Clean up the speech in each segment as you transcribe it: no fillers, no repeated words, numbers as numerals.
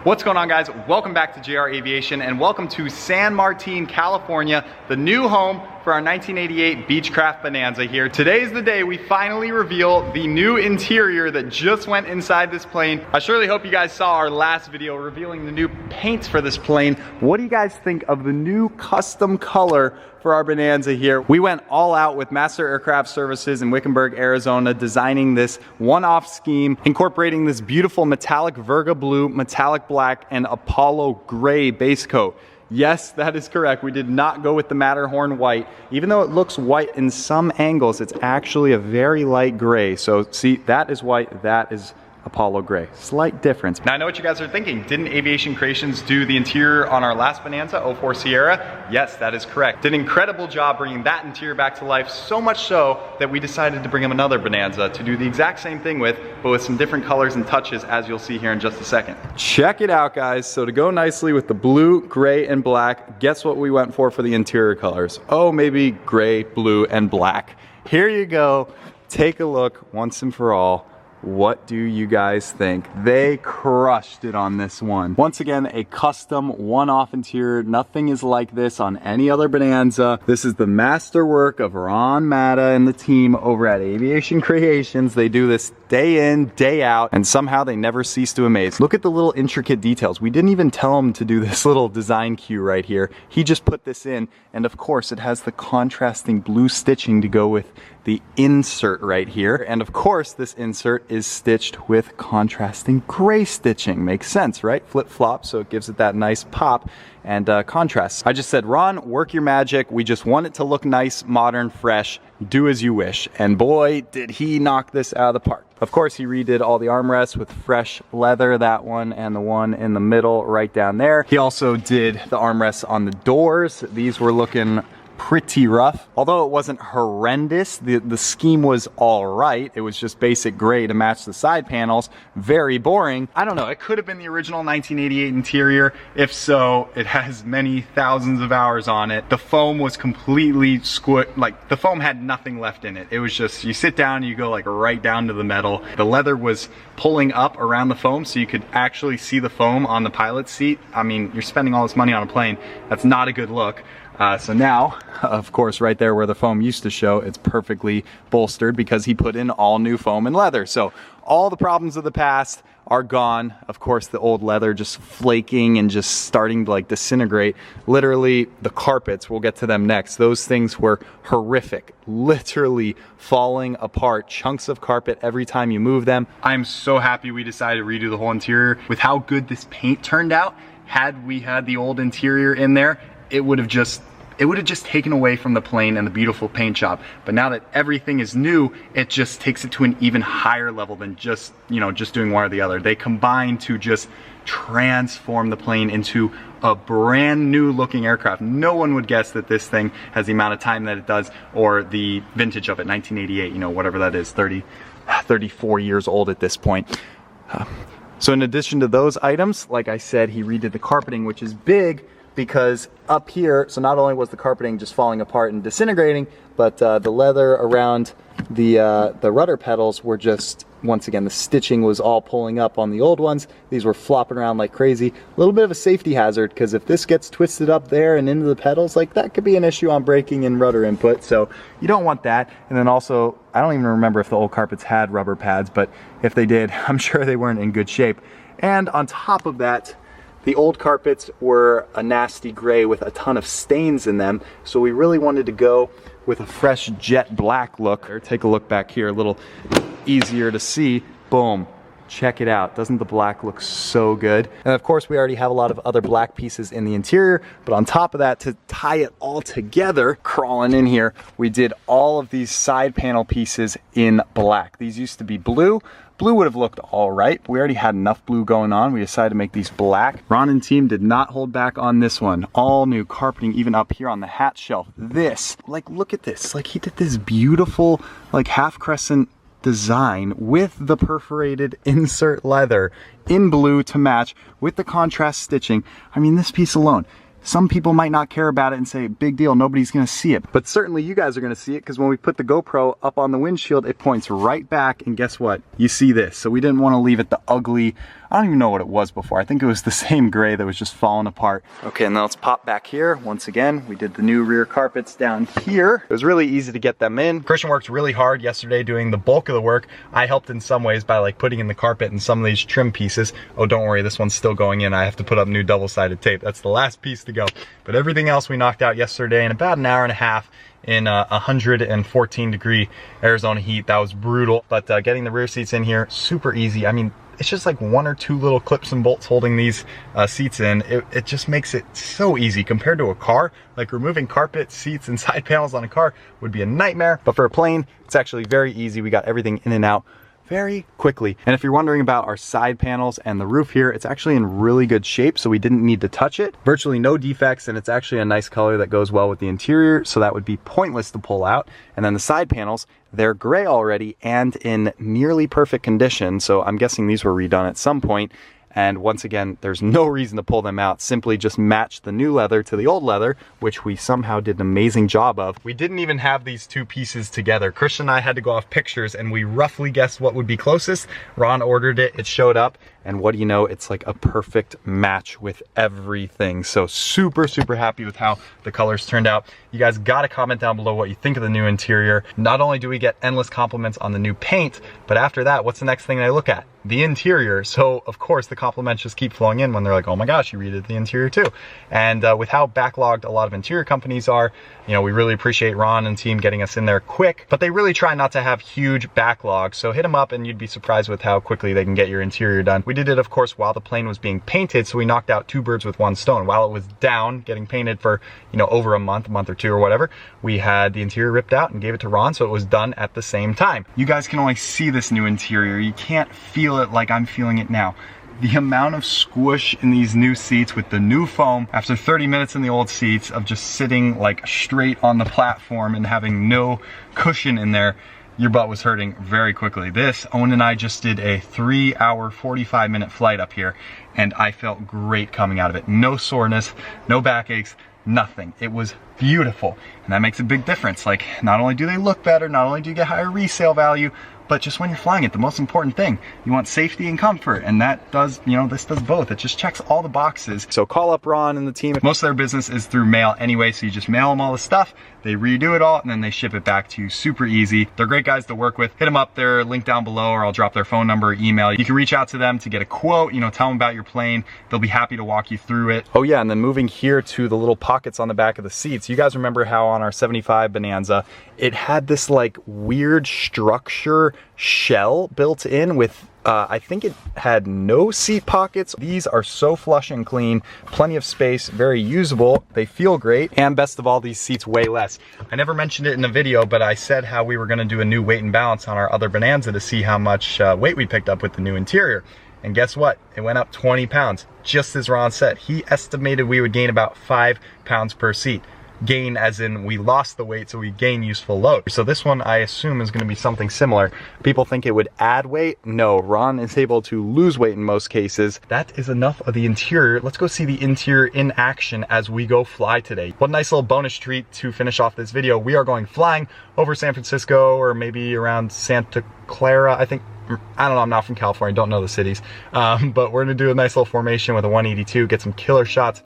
What's going on, guys? Welcome back to JR Aviation and welcome to San Martin, California, the new home for our 1988 Beechcraft Bonanza here. Today's the day we finally reveal the new interior that just went inside this plane. I surely hope you guys saw our last video revealing the new paints for this plane. What do you guys think of the new custom color for our Bonanza here? We went all out with Master Aircraft Services in Wickenburg, Arizona, designing this one-off scheme, incorporating this beautiful metallic Virga blue, metallic black, and Apollo gray base coat. Yes, that is correct. We did not go with the Matterhorn white. Even though it looks white in some angles, it's actually a very light gray. So see, that is white, that is Apollo gray. Slight difference. Now I know what you guys are thinking. Didn't Aviation Creations do the interior on our last Bonanza, 04 Sierra? Yes, that is correct. Did an incredible job bringing that interior back to life, so much so that we decided to bring them another Bonanza to do the exact same thing with, but with some different colors and touches, as you'll see here in just a second. Check it out, guys. So to go nicely with the blue, gray, and black, guess what we went for the interior colors? Oh, maybe gray, blue, and black. Here you go. Take a look once and for all. What do you guys think? They crushed it on this one. Once again, a custom one-off interior. Nothing is like this on any other Bonanza. This is the masterwork of Ron Matta and the team over at Aviation Creations. They do this day in, day out, and somehow they never cease to amaze. Look at the little intricate details. We didn't even tell him to do this little design cue right here. He just put this in, and of course it has the contrasting blue stitching to go with the insert right here. And of course this insert is stitched with contrasting gray stitching. Makes sense, right? Flip-flop, so it gives it that nice pop and contrast. I just said, Ron, work your magic. We just want it to look nice, modern, fresh. Do as you wish. And boy, did he knock this out of the park. Of course, he redid all the armrests with fresh leather, that one and the one in the middle right down there. He also did the armrests on the doors. These were looking pretty rough. Although it wasn't horrendous, the scheme was all right. It was just basic gray to match the side panels. Very boring. I don't know, it could have been the original 1988 interior. If so, it has many thousands of hours on it. The foam was completely like the foam had nothing left in it. It was just, you sit down, you go like right down to the metal. The leather was pulling up around the foam so you could actually see the foam on the pilot's seat. I mean, you're spending all this money on a plane. That's not a good look. So now, of course, right there where the foam used to show, it's perfectly bolstered because he put in all new foam and leather. So all the problems of the past are gone. Of course, the old leather just flaking and just starting to like disintegrate. Literally, the carpets, we'll get to them next. Those things were horrific, literally falling apart. Chunks of carpet every time you move them. I'm so happy we decided to redo the whole interior. With how good this paint turned out, had we had the old interior in there, it would have just taken away from the plane and the beautiful paint job. But now that everything is new, it just takes it to an even higher level than just, you know, just doing one or the other. They combine to just transform the plane into a brand new looking aircraft. No one would guess that this thing has the amount of time that it does, or the vintage of it, 1988, you know, whatever that is, 34 years old at this point. So in addition to those items, like I said, he redid the carpeting, which is big, because up here, so not only was the carpeting just falling apart and disintegrating, but the leather around the rudder pedals were just, once again, the stitching was all pulling up on the old ones. These were flopping around like crazy. A little bit of a safety hazard, because if this gets twisted up there and into the pedals, like that could be an issue on braking and rudder input, so you don't want that. And then also, I don't even remember if the old carpets had rubber pads, but if they did, I'm sure they weren't in good shape. And on top of that, the old carpets were a nasty gray with a ton of stains in them, so we really wanted to go with a fresh jet black look. Take a look back here, a little easier to see. Boom. Check it out. Doesn't the black look so good? And of course, we already have a lot of other black pieces in the interior, but on top of that, to tie it all together, crawling in here, we did all of these side panel pieces in black. These used to be blue. Blue would have looked all right. We already had enough blue going on. We decided to make these black. Ron and team did not hold back on this one. All new carpeting, even up here on the hat shelf. This, like, look at this. Like, he did this beautiful, like, half crescent design with the perforated insert leather in blue to match with the contrast stitching. I mean, this piece alone, some people might not care about it and say, big deal, nobody's gonna see it. But certainly you guys are gonna see it, because when we put the GoPro up on the windshield, it points right back, and guess what? You see this. So we didn't wanna leave it the ugly, I don't even know what it was before. I think it was the same gray that was just falling apart. Okay, and then let's pop back here. Once again, we did the new rear carpets down here. It was really easy to get them in. Christian worked really hard yesterday doing the bulk of the work. I helped in some ways by like putting in the carpet and some of these trim pieces. Oh, don't worry, this one's still going in. I have to put up new double-sided tape. That's the last piece to go. But everything else we knocked out yesterday in about an hour and a half in 114-degree Arizona heat. That was brutal. But getting the rear seats in here, super easy. I mean, it's just like one or two little clips and bolts holding these seats in. It just makes it so easy compared to a car. Like removing carpet, seats, and side panels on a car would be a nightmare. But for a plane, it's actually very easy. We got everything in and out very quickly. And if you're wondering about our side panels and the roof here, it's actually in really good shape, so we didn't need to touch it. Virtually no defects, and it's actually a nice color that goes well with the interior, so that would be pointless to pull out. And then the side panels, they're gray already and in nearly perfect condition, so I'm guessing these were redone at some point. And once again, there's no reason to pull them out. Simply just match the new leather to the old leather, which we somehow did an amazing job of. We didn't even have these two pieces together. Christian and I had to go off pictures and we roughly guessed what would be closest. Ron ordered it, it showed up, and what do you know, it's like a perfect match with everything. So super, super happy with how the colors turned out. You guys gotta comment down below what you think of the new interior. Not only do we get endless compliments on the new paint, but after that, what's the next thing they look at? The interior. So of course the compliments just keep flowing in when they're like, oh my gosh, you redid the interior too. And with how backlogged a lot of interior companies are, you know, we really appreciate Ron and team getting us in there quick, but they really try not to have huge backlogs. So hit them up and you'd be surprised with how quickly they can get your interior done. We did it, of course, while the plane was being painted, so we knocked out two birds with one stone. While it was down, getting painted for, you know, over a month or two or whatever, we had the interior ripped out and gave it to Ron, so it was done at the same time. You guys can only see this new interior. You can't feel it like I'm feeling it now. The amount of squish in these new seats with the new foam after 30 minutes in the old seats of just sitting like straight on the platform and having no cushion in there, your butt was hurting very quickly. This, Owen and I just did a 3-hour, 45-minute flight up here, and I felt great coming out of it. No soreness, no backaches, nothing. It was beautiful, and that makes a big difference. Like, not only do they look better, not only do you get higher resale value, but just when you're flying it, the most important thing, you want safety and comfort, and that does, you know, this does both. It just checks all the boxes. So call up Ron and the team. Most of their business is through mail anyway, so you just mail them all the stuff, they redo it all, and then they ship it back to you super easy. They're great guys to work with. Hit them up, their link down below, or I'll drop their phone number or email. You can reach out to them to get a quote, you know, tell them about your plane. They'll be happy to walk you through it. Oh yeah, and then moving here to the little pockets on the back of the seats. You guys remember how on our 75 Bonanza, it had this like weird structure shell built in with I think it had no seat pockets. These are so flush and clean, plenty of space, very usable. They feel great, and best of all, these seats weigh less. I never mentioned it in the video, but I said how we were gonna do a new weight and balance on our other Bonanza to see how much weight we picked up with the new interior. And guess what? It went up 20 pounds, just as Ron said. He estimated we would gain about 5 pounds per seat. Gain as in we lost the weight, so we gain useful load. So this one I assume is going to be something similar. People think it would add weight. No, Ron is able to lose weight in most cases. That is enough of the interior. Let's go see the interior in action as we go fly today. One nice little bonus treat to finish off this video. We are going flying over San Francisco, or maybe around Santa Clara, I think. I don't know, I'm not from California, don't know the cities. But we're gonna do a nice little formation with a 182, get some killer shots.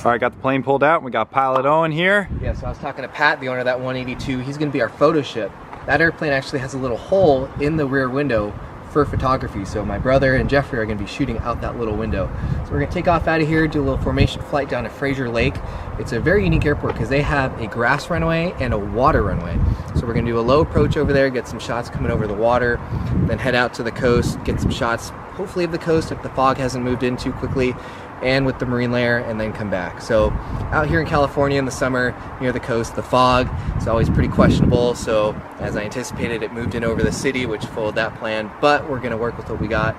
All right, got the plane pulled out. We got pilot Owen here. Yeah, so I was talking to Pat, the owner of that 182. He's going to be our photo ship. That airplane actually has a little hole in the rear window for photography. So my brother and Jeffrey are going to be shooting out that little window. So we're going to take off out of here, do a little formation flight down to Fraser Lake. It's a very unique airport because they have a grass runway and a water runway. So we're going to do a low approach over there, get some shots coming over the water, then head out to the coast, get some shots hopefully of the coast if the fog hasn't moved in too quickly, and with the marine layer, and then come back. So out here in California in the summer near the coast, the fog is always pretty questionable. So as I anticipated, it moved in over the city, which followed that plan, but we're gonna work with what we got,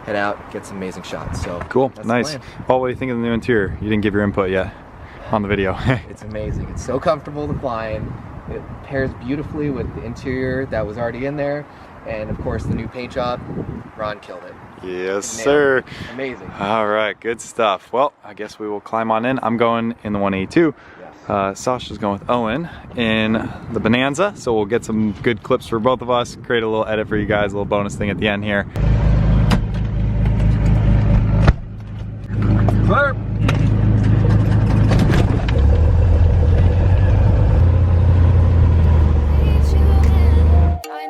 head out, get some amazing shots. So cool, nice. Paul, what do you think of the new interior? You didn't give your input yet on the video. It's amazing. It's so comfortable to fly in. It pairs beautifully with the interior that was already in there. And of course the new paint job, Ron killed it. Yes, sir. Amazing. All right, good stuff. Well, I guess we will climb on in. I'm going in the 182. Yes. Sasha's going with Owen in the Bonanza, so we'll get some good clips for both of us, create a little edit for you guys, a little bonus thing at the end here. Burp.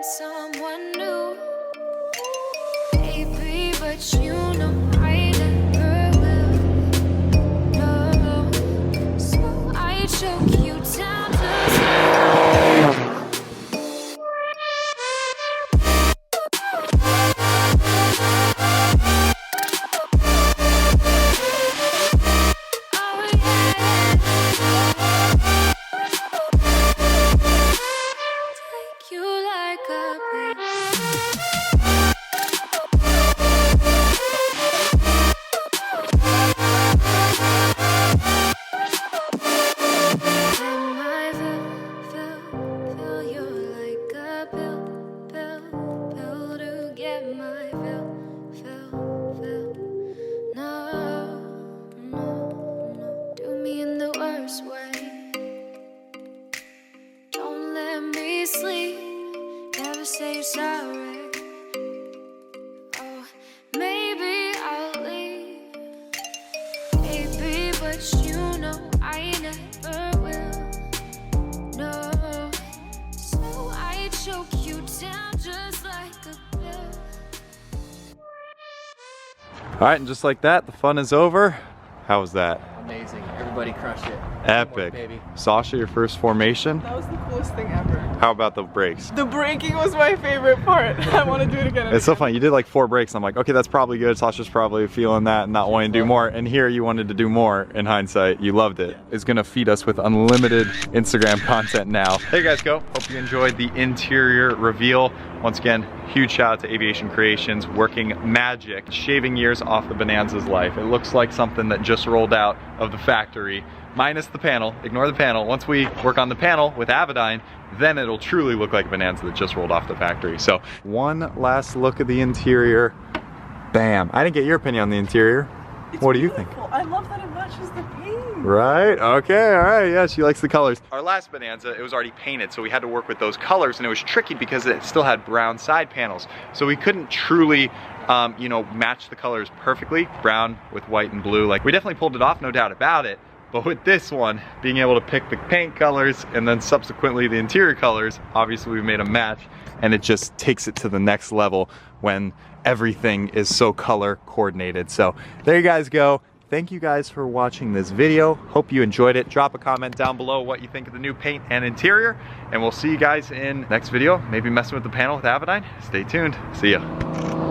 Someone new, baby, but you know I never will. No, so I choke you down just like oh yeah. Take you like a say sorry. Oh, maybe I'll leave, baby, but you know I never will. No, so I choke you down just like a pill. All right, and just like that, the fun is over. How was that? Amazing. Everybody crushed it. Epic. Baby. Sasha, your first formation. That was the coolest thing ever. How about the brakes? The braking was my favorite part. I want to do it again. It's so funny. You did like 4 breaks. I'm like, okay, that's probably good. Sasha's probably feeling that and not wanting to do more. And here you wanted to do more. In hindsight, you loved it. It's gonna feed us with unlimited Instagram content now. There you guys go. Hope you enjoyed the interior reveal. Once again, huge shout out to Aviation Creations, working magic, shaving years off the Bonanza's life. It looks like something that just rolled out of the factory, minus the panel. Ignore the panel. Once we work on the panel with Aviation, then it'll truly look like a Bonanza that just rolled off the factory. So one last look at the interior. Bam. I didn't get your opinion on the interior. What do you think? I love that it matches the paint. Right, okay, all right, yeah, she likes the colors. Our last Bonanza, it was already painted, so we had to work with those colors, and it was tricky because it still had brown side panels. So we couldn't truly, you know, match the colors perfectly, brown with white and blue. Like, we definitely pulled it off, no doubt about it. But with this one, being able to pick the paint colors and then subsequently the interior colors, obviously we made a match, and it just takes it to the next level when everything is so color coordinated. So there you guys go. Thank you guys for watching this video. Hope you enjoyed it. Drop a comment down below what you think of the new paint and interior, and we'll see you guys in next video. Maybe messing with the panel with Aviation. Stay tuned. See ya.